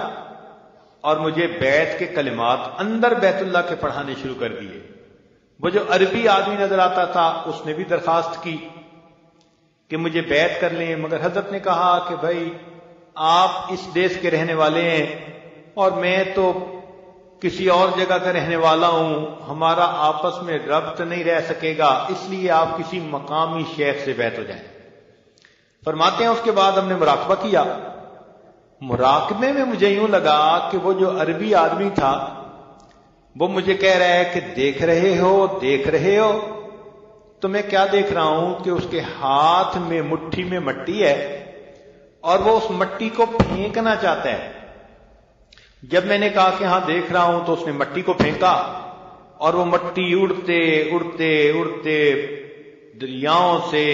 اور مجھے بیعت کے کلمات اندر بیت اللہ کے پڑھانے شروع کر دیے. وہ جو عربی آدمی نظر آتا تھا اس نے بھی درخواست کی کہ مجھے بیعت کر لیں، مگر حضرت نے کہا کہ بھائی آپ اس دیش کے رہنے والے ہیں اور میں تو کسی اور جگہ کا رہنے والا ہوں، ہمارا آپس میں ربط نہیں رہ سکے گا، اس لیے آپ کسی مقامی شیخ سے بیعت ہو جائیں. فرماتے ہیں اس کے بعد ہم نے مراقبہ کیا. مراقبے میں مجھے یوں لگا کہ وہ جو عربی آدمی تھا وہ مجھے کہہ رہا ہے کہ دیکھ رہے ہو. تو میں کیا دیکھ رہا ہوں کہ اس کے ہاتھ میں مٹھی میں مٹی ہے اور وہ اس مٹی کو پھینکنا چاہتا ہے. جب میں نے کہا کہ ہاں دیکھ رہا ہوں تو اس نے مٹی کو پھینکا اور وہ مٹی اڑتے اڑتے اڑتے دریاؤں سے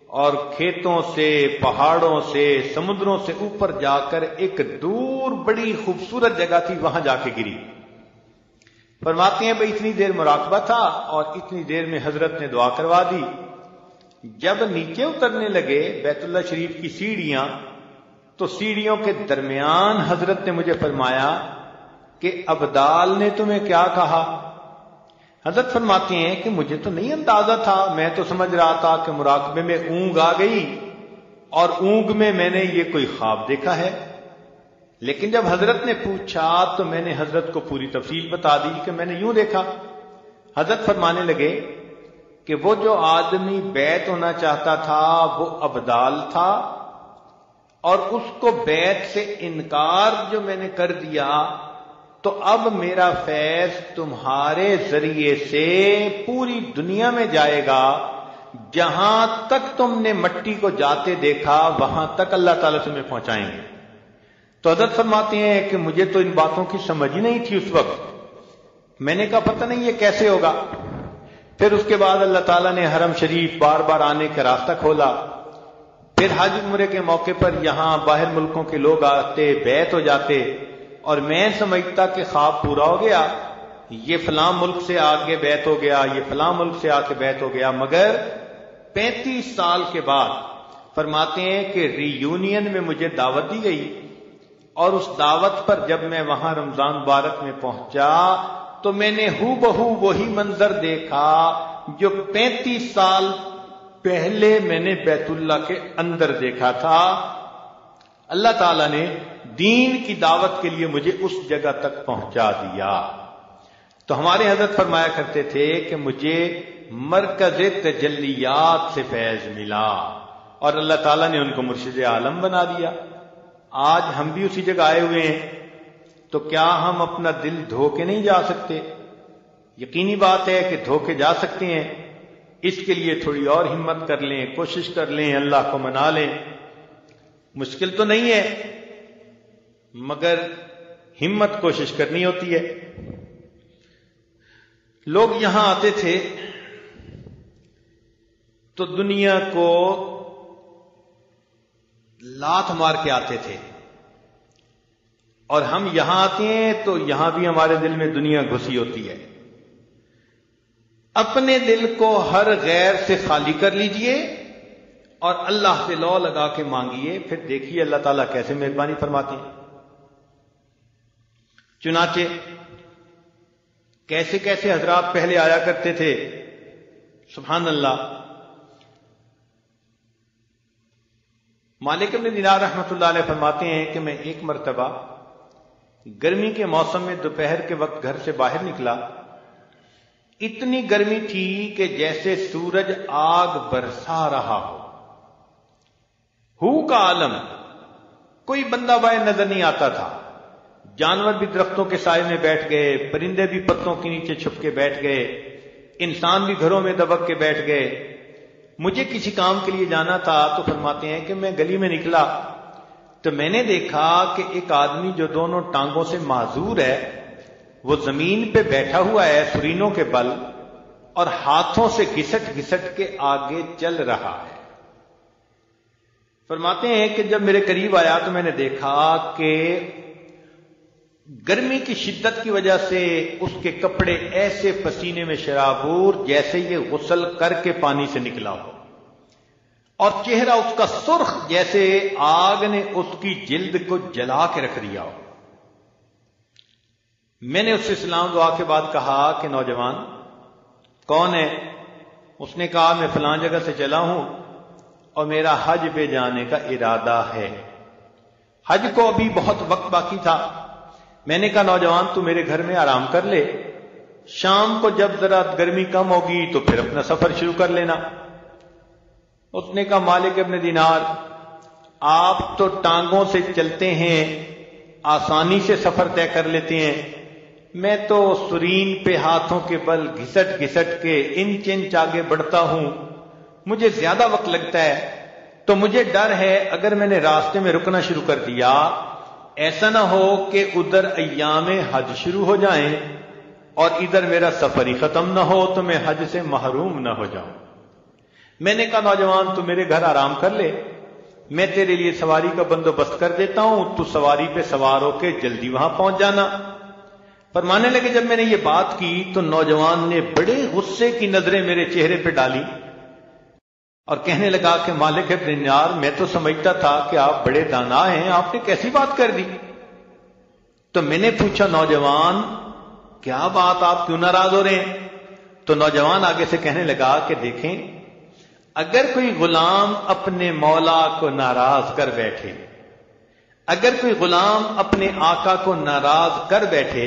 اور کھیتوں سے، پہاڑوں سے، سمندروں سے اوپر جا کر ایک دور بڑی خوبصورت جگہ تھی، وہاں جا کے گری۔ فرماتے ہیں بھئی اتنی دیر مراقبہ تھا اور اتنی دیر میں حضرت نے دعا کروا دی۔ جب نیچے اترنے لگے بیت اللہ شریف کی سیڑھیاں، تو سیڑھیوں کے درمیان حضرت نے مجھے فرمایا کہ ابدال نے تمہیں کیا کہا؟ حضرت فرماتے ہیں کہ مجھے تو نہیں اندازہ تھا، میں تو سمجھ رہا تھا کہ مراقبے میں اونگ آ گئی اور اونگ میں میں نے یہ کوئی خواب دیکھا ہے، لیکن جب حضرت نے پوچھا تو میں نے حضرت کو پوری تفصیل بتا دی کہ میں نے یوں دیکھا۔ حضرت فرمانے لگے کہ وہ جو آدمی بیعت ہونا چاہتا تھا وہ ابدال تھا، اور اس کو بیعت سے انکار جو میں نے کر دیا، تو اب میرا فیض تمہارے ذریعے سے پوری دنیا میں جائے گا، جہاں تک تم نے مٹی کو جاتے دیکھا وہاں تک اللہ تعالیٰ تمہیں پہنچائیں گے۔ تو حضرت فرماتے ہیں کہ مجھے تو ان باتوں کی سمجھ ہی نہیں تھی اس وقت، میں نے کہا پتہ نہیں یہ کیسے ہوگا۔ پھر اس کے بعد اللہ تعالیٰ نے حرم شریف بار بار آنے کا راستہ کھولا، پھر حج عمرے کے موقع پر یہاں باہر ملکوں کے لوگ آتے، بیعت ہو جاتے، اور میں سمجھتا کہ خواب پورا ہو گیا، یہ فلاں ملک سے آگے بیعت ہو گیا، یہ فلاں ملک سے آ کے بیعت ہو گیا، مگر 35 سال کے بعد فرماتے ہیں کہ ری یونین میں مجھے دعوت دی گئی، اور اس دعوت پر جب میں وہاں رمضان مبارک میں پہنچا تو میں نے ہو بہو وہی منظر دیکھا جو 35 سال پہلے میں نے بیت اللہ کے اندر دیکھا تھا۔ اللہ تعالیٰ نے دین کی دعوت کے لیے مجھے اس جگہ تک پہنچا دیا۔ تو ہمارے حضرت فرمایا کرتے تھے کہ مجھے مرکز تجلیات سے فیض ملا، اور اللہ تعالیٰ نے ان کو مرشد عالم بنا دیا۔ آج ہم بھی اسی جگہ آئے ہوئے ہیں، تو کیا ہم اپنا دل دھو کے نہیں جا سکتے؟ یقینی بات ہے کہ دھو کے جا سکتے ہیں، اس کے لیے تھوڑی اور ہمت کر لیں، کوشش کر لیں، اللہ کو منا لیں۔ مشکل تو نہیں ہے، مگر ہمت کوشش کرنی ہوتی ہے۔ لوگ یہاں آتے تھے تو دنیا کو لات مار کے آتے تھے، اور ہم یہاں آتے ہیں تو یہاں بھی ہمارے دل میں دنیا گھسی ہوتی ہے۔ اپنے دل کو ہر غیر سے خالی کر لیجئے اور اللہ سے لو لگا کے مانگیے، پھر دیکھیے اللہ تعالیٰ کیسے مہربانی فرماتے ہیں۔ چنانچہ کیسے کیسے حضرات پہلے آیا کرتے تھے، سبحان اللہ۔ مالک ابن دینار رحمۃ اللہ علیہ فرماتے ہیں کہ میں ایک مرتبہ گرمی کے موسم میں دوپہر کے وقت گھر سے باہر نکلا، اتنی گرمی تھی کہ جیسے سورج آگ برسا رہا ہو کا عالم، کوئی بندہ باہر نظر نہیں آتا تھا، جانور بھی درختوں کے سائے میں بیٹھ گئے، پرندے بھی پتوں کے نیچے چھپ کے بیٹھ گئے، انسان بھی گھروں میں دبک کے بیٹھ گئے۔ مجھے کسی کام کے لیے جانا تھا، تو فرماتے ہیں کہ میں گلی میں نکلا تو میں نے دیکھا کہ ایک آدمی جو دونوں ٹانگوں سے معذور ہے، وہ زمین پہ بیٹھا ہوا ہے سرینوں کے بل، اور ہاتھوں سے گھسٹ گھسٹ کے آگے چل رہا ہے۔ فرماتے ہیں کہ جب میرے قریب آیا تو میں نے دیکھا کہ گرمی کی شدت کی وجہ سے اس کے کپڑے ایسے پسینے میں شرابور جیسے یہ غسل کر کے پانی سے نکلا ہو، اور چہرہ اس کا سرخ جیسے آگ نے اس کی جلد کو جلا کے رکھ دیا ہو۔ میں نے اس سے سلام دعا کے بعد کہا کہ نوجوان کون ہے؟ اس نے کہا میں فلاں جگہ سے چلا ہوں اور میرا حج پہ جانے کا ارادہ ہے۔ حج کو ابھی بہت وقت باقی تھا۔ میں نے کہا نوجوان تو میرے گھر میں آرام کر لے، شام کو جب ذرا گرمی کم ہوگی تو پھر اپنا سفر شروع کر لینا۔ اس نے کہا مالک ابن دینار، آپ تو ٹانگوں سے چلتے ہیں، آسانی سے سفر طے کر لیتے ہیں، میں تو سرین پہ ہاتھوں کے بل گھسٹ گھسٹ کے انچ انچ آگے بڑھتا ہوں، مجھے زیادہ وقت لگتا ہے، تو مجھے ڈر ہے اگر میں نے راستے میں رکنا شروع کر دیا، ایسا نہ ہو کہ ادھر ایام حج شروع ہو جائیں اور ادھر میرا سفر ہی ختم نہ ہو تو میں حج سے محروم نہ ہو جاؤں۔ میں نے کہا نوجوان تو میرے گھر آرام کر لے، میں تیرے لیے سواری کا بندوبست کر دیتا ہوں، تو سواری پہ سوار ہو کے جلدی وہاں پہنچ جانا۔ فرمانے لگے جب میں نے یہ بات کی تو نوجوان نے بڑے غصے کی نظریں میرے چہرے پہ ڈالی اور کہنے لگا کہ مالک ابن دینار، میں تو سمجھتا تھا کہ آپ بڑے دانا ہیں، آپ نے کیسی بات کر دی؟ تو میں نے پوچھا نوجوان کیا بات، آپ کیوں ناراض ہو رہے ہیں؟ تو نوجوان آگے سے کہنے لگا کہ دیکھیں، اگر کوئی غلام اپنے مولا کو ناراض کر بیٹھے، اگر کوئی غلام اپنے آقا کو ناراض کر بیٹھے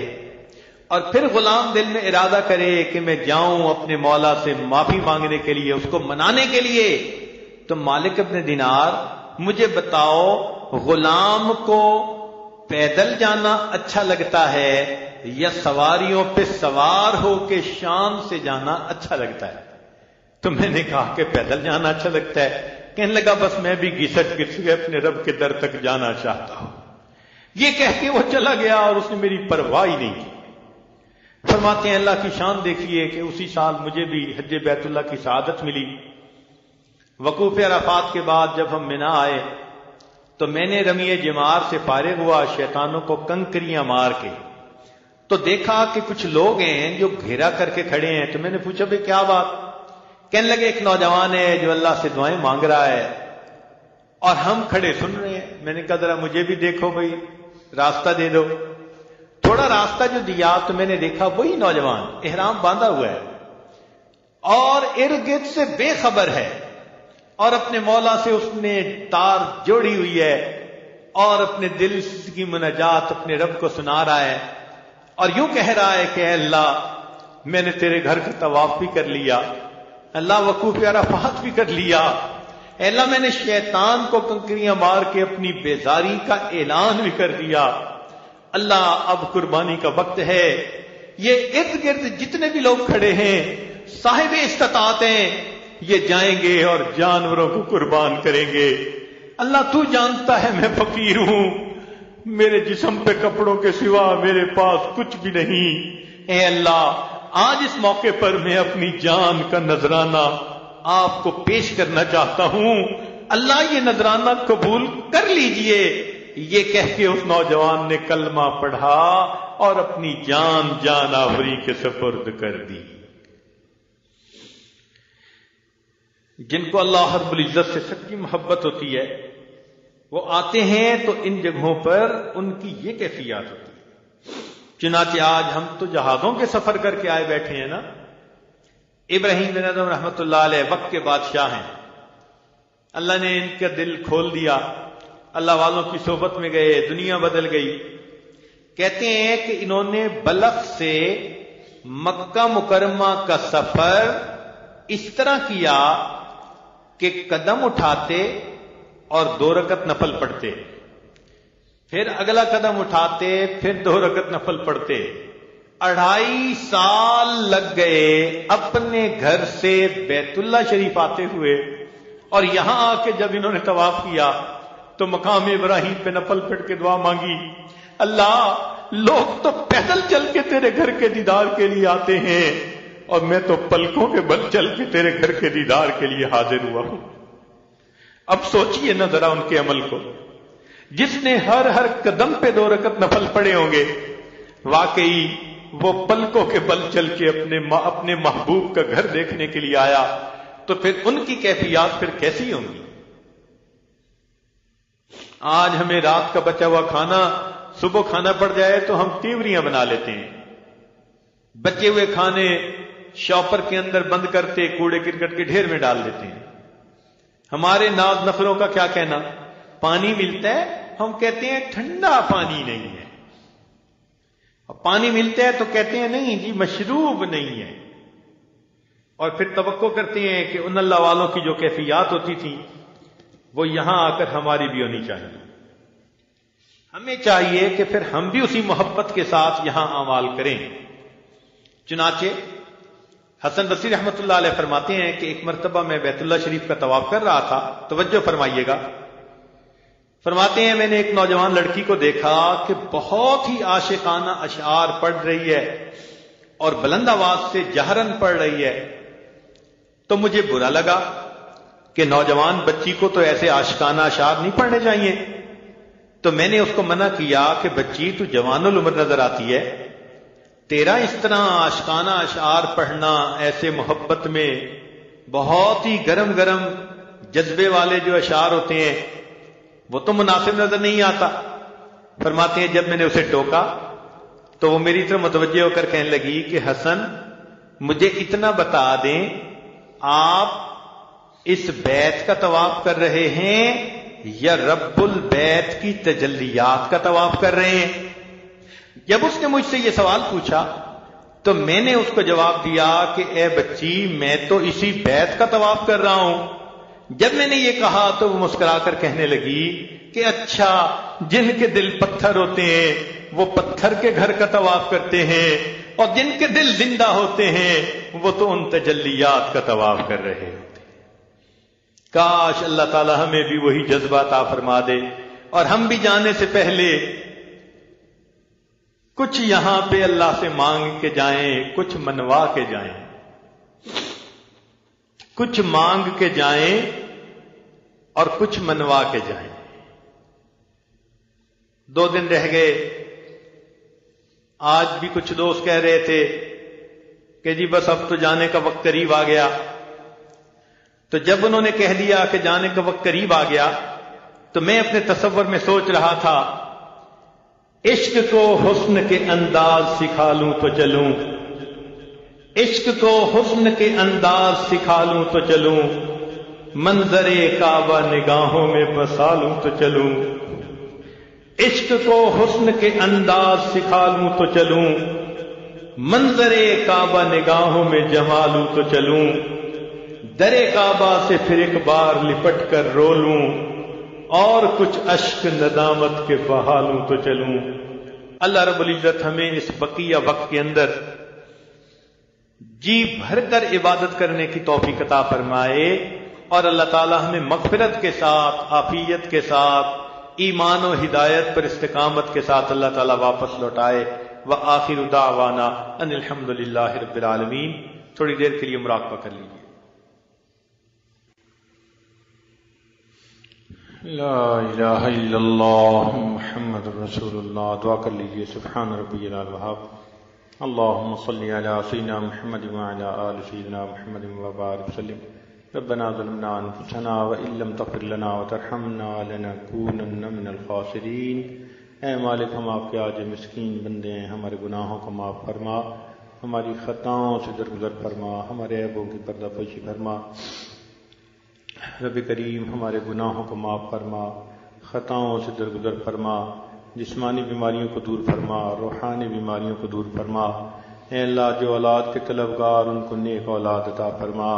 اور پھر غلام دل میں ارادہ کرے کہ میں جاؤں اپنے مولا سے معافی مانگنے کے لیے، اس کو منانے کے لیے، تو مالک ابن دینار مجھے بتاؤ، غلام کو پیدل جانا اچھا لگتا ہے یا سواریوں پہ سوار ہو کے شان سے جانا اچھا لگتا ہے؟ تو میں نے کہا کہ پیدل جانا اچھا لگتا ہے۔ کہنے لگا بس میں بھی گھسٹ کے اپنے رب کے در تک جانا چاہتا ہوں۔ یہ کہہ کے وہ چلا گیا اور اس نے میری پرواہ ہی نہیں کی۔ فرماتے ہیں اللہ کی شان دیکھیے کہ اسی سال مجھے بھی حج بیت اللہ کی سعادت ملی۔ وقوف عرفات کے بعد جب ہم منا آئے تو میں نے رمی جمار سے فارغ ہوا، شیطانوں کو کنکریاں مار کے، تو دیکھا کہ کچھ لوگ ہیں جو گھیرا کر کے کھڑے ہیں۔ تو میں نے پوچھا بھئی کیا بات؟ کہنے لگے ایک نوجوان ہے جو اللہ سے دعائیں مانگ رہا ہے اور ہم کھڑے سن رہے ہیں۔ میں نے کہا ذرا مجھے بھی دیکھو بھئی، راستہ دے دو۔ تھوڑا راستہ جو دیا تو میں نے دیکھا وہی نوجوان احرام باندھا ہوا ہے اور ارد گرد سے بے خبر ہے اور اپنے مولا سے اس نے تار جوڑی ہوئی ہے اور اپنے دل کی مناجات اپنے رب کو سنا رہا ہے اور یوں کہہ رہا ہے کہ اے اللہ میں نے تیرے گھر کا طواف بھی کر لیا، اللہ وقوف عرفات بھی کر لیا، اے اللہ میں نے شیطان کو کنکریاں مار کے اپنی بیزاری کا اعلان بھی کر دیا، اللہ اب قربانی کا وقت ہے۔ یہ ارد گرد جتنے بھی لوگ کھڑے ہیں صاحب استطاعت ہیں، یہ جائیں گے اور جانوروں کو قربان کریں گے۔ اللہ تو جانتا ہے میں فقیر ہوں، میرے جسم پہ کپڑوں کے سوا میرے پاس کچھ بھی نہیں، اے اللہ آج اس موقع پر میں اپنی جان کا نذرانہ آپ کو پیش کرنا چاہتا ہوں، اللہ یہ نذرانہ قبول کر لیجئے۔ یہ کہہ کے اس نوجوان نے کلمہ پڑھا اور اپنی جان آوری کے سپرد کر دی۔ جن کو اللہ رب العزت سے سچی محبت ہوتی ہے وہ آتے ہیں تو ان جگہوں پر ان کی یہ کیفیات ہوتی ہے۔ چنانچہ آج ہم تو جہازوں کے سفر کر کے آئے بیٹھے ہیں نا۔ ابراہیم بن ادم رحمۃ اللہ علیہ وقت کے بادشاہ ہیں، اللہ نے ان کا دل کھول دیا، اللہ والوں کی صحبت میں گئے، دنیا بدل گئی۔ کہتے ہیں کہ انہوں نے بلخ سے مکہ مکرمہ کا سفر اس طرح کیا کہ قدم اٹھاتے اور 2 رکعت نفل پڑھتے، پھر اگلا قدم اٹھاتے پھر 2 رکعت نفل پڑھتے۔ 2.5 سال لگ گئے اپنے گھر سے بیت اللہ شریف آتے ہوئے، اور یہاں آ کے جب انہوں نے طواف کیا تو مقام ابراہیم پہ نفل پڑھ کے دعا مانگی، اللہ لوگ تو پیدل چل کے تیرے گھر کے دیدار کے لیے آتے ہیں اور میں تو پلکوں کے بل چل کے تیرے گھر کے دیدار کے لیے حاضر ہوا ہوں۔ اب سوچئے نا ذرا ان کے عمل کو، جس نے ہر قدم پہ 2 رکعت نفل پڑے ہوں گے، واقعی وہ پلکوں کے بل چل کے اپنے محبوب کا گھر دیکھنے کے لیے آیا، تو پھر ان کی کیفیات پھر کیسی ہوں گی؟ آج ہمیں رات کا بچا ہوا کھانا صبح کھانا پڑ جائے تو ہم تیوریاں بنا لیتے ہیں، بچے ہوئے کھانے شاپر کے اندر بند کرتے کوڑے کرکٹ کے ڈھیر میں ڈال دیتے ہیں۔ ہمارے ناز نفروں کا کیا کہنا، پانی ملتا ہے ہم کہتے ہیں ٹھنڈا پانی نہیں ہے، پانی ملتا ہے تو کہتے ہیں نہیں جی مشروب نہیں ہے، اور پھر توقع کرتے ہیں کہ ان اللہ والوں کی جو کیفیات ہوتی تھی وہ یہاں آ کر ہماری بھی ہونی چاہیے۔ ہمیں چاہیے کہ پھر ہم بھی اسی محبت کے ساتھ یہاں اعمال کریں۔ چنانچہ حسن بصری رحمۃ اللہ علیہ فرماتے ہیں کہ ایک مرتبہ میں بیت اللہ شریف کا طواف کر رہا تھا، توجہ فرمائیے گا، فرماتے ہیں میں نے ایک نوجوان لڑکی کو دیکھا کہ بہت ہی عاشقانہ اشعار پڑھ رہی ہے اور بلند آواز سے جہرن پڑھ رہی ہے، تو مجھے برا لگا کہ نوجوان بچی کو تو ایسے عاشقانہ اشعار نہیں پڑھنے چاہیے. تو میں نے اس کو منع کیا کہ بچی تو جوان العمر نظر آتی ہے، تیرا اس طرح عاشقانہ اشعار پڑھنا ایسے محبت میں بہت ہی گرم گرم جذبے والے جو اشعار ہوتے ہیں وہ تو مناسب نظر نہیں آتا. فرماتے ہیں جب میں نے اسے ٹوکا تو وہ میری طرف متوجہ ہو کر کہنے لگی کہ حسن مجھے اتنا بتا دیں آپ اس بیت کا طواف کر رہے ہیں یا رب البیت کی تجلیات کا طواف کر رہے ہیں. جب اس نے مجھ سے یہ سوال پوچھا تو میں نے اس کو جواب دیا کہ اے بچی میں تو اسی بیت کا طواف کر رہا ہوں. جب میں نے یہ کہا تو وہ مسکرا کر کہنے لگی کہ اچھا جن کے دل پتھر ہوتے ہیں وہ پتھر کے گھر کا طواف کرتے ہیں اور جن کے دل زندہ ہوتے ہیں وہ تو ان تجلیات کا طواف کر رہے ہوتے ہیں. کاش اللہ تعالی ہمیں بھی وہی جذبہ عطا فرما دے اور ہم بھی جانے سے پہلے کچھ یہاں پہ اللہ سے مانگ کے جائیں، کچھ منوا کے جائیں. کچھ مانگ کے جائیں اور کچھ منوا کے جائیں. 2 دن رہ گئے. آج بھی کچھ دوست کہہ رہے تھے کہ جی بس اب تو جانے کا وقت قریب آ گیا. تو جب انہوں نے کہہ دیا کہ جانے کا وقت قریب آ گیا تو میں اپنے تصور میں سوچ رہا تھا عشق کو حسن کے انداز سکھا لوں تو چلوں، عشق کو حسن کے انداز سکھا لوں تو چلوں، منظر کعبہ نگاہوں میں بسا لوں تو چلوں. عشق کو حسن کے انداز سکھا لوں تو چلوں، منظر کعبہ نگاہوں میں جما لوں تو چلوں، در کعبہ سے پھر ایک بار لپٹ کر رو لوں اور کچھ اشک ندامت کے بہا لوں تو چلوں. اللہ رب العزت ہمیں اس بقیہ وقت کے اندر جی بھر کر عبادت کرنے کی توفیق عطا فرمائے اور اللہ تعالی ہمیں مغفرت کے ساتھ، عافیت کے ساتھ، ایمان و ہدایت پر استقامت کے ساتھ اللہ تعالی واپس لوٹائے. وآخر دعوانا ان الحمد للہ رب العالمین. تھوڑی دیر کے لیے مراقبہ کر لیجیے. لا الہ الا اللہ محمد رسول اللہ. دعا کر لیجیے. سبحان ربی الوہاب. اللہم صلی علی سیدنا محمد وعلی آل سیدنا محمد وبارک وسلم. ربنا ظلمنا انفسنا وان لم تغفر لنا وترحمنا لنکونن من الخاسرین. اے مالک ہم آپ کے عاجز مسکین بندے ہیں، ہمارے گناہوں کو معاف فرما، ہماری خطاؤں سے درگزر فرما، ہمارے عیبوں کی پردہ پوشی فرما. رب کریم ہمارے گناہوں کو معاف فرما، خطاؤں سے درگزر فرما، جسمانی بیماریوں کو دور فرما، روحانی بیماریوں کو دور فرما. اے اللہ جو اولاد کے طلبگار ان کو نیک اولاد عطا فرما،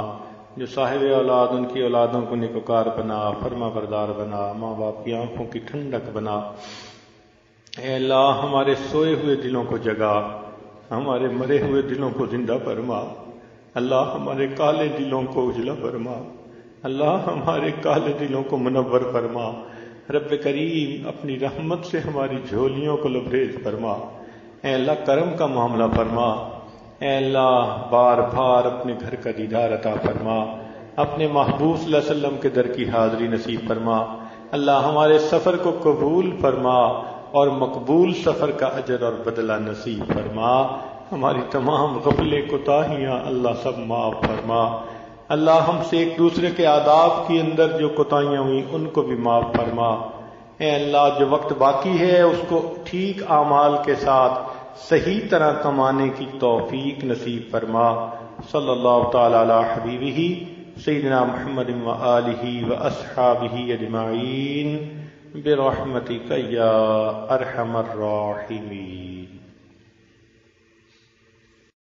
جو صاحب اولاد ان کی اولادوں کو نیکوکار بنا، فرما بردار بنا، ماں باپ کی آنکھوں کی ٹھنڈک بنا. اے اللہ ہمارے سوئے ہوئے دلوں کو جگا، ہمارے مرے ہوئے دلوں کو زندہ فرما. اللہ ہمارے کالے دلوں کو اجلا فرما، اللہ ہمارے کالے دلوں کو منور فرما. رب کریم اپنی رحمت سے ہماری جھولیوں کو لبریز فرما. اے اللہ کرم کا معاملہ فرما. اے اللہ بار بار اپنے گھر کا دیدار عطا فرما، اپنے محبوب صلی اللہ علیہ وسلم کے در کی حاضری نصیب فرما. اللہ ہمارے سفر کو قبول فرما اور مقبول سفر کا اجر اور بدلہ نصیب فرما. ہماری تمام غفلیں کوتاہیاں اللہ سب معاف فرما. اللہ ہم سے ایک دوسرے کے آداب کے اندر جو کوتاہیاں ہوئیں ان کو بھی معاف فرما. اے اللہ جو وقت باقی ہے اس کو ٹھیک اعمال کے ساتھ صحیح طرح کمانے کی توفیق نصیب فرما. صلی اللہ تعالی علی حبیبہ سیدنا محمد و آلہ و اصحابہ اجمعین برحمتک یا ارحم الراحمین.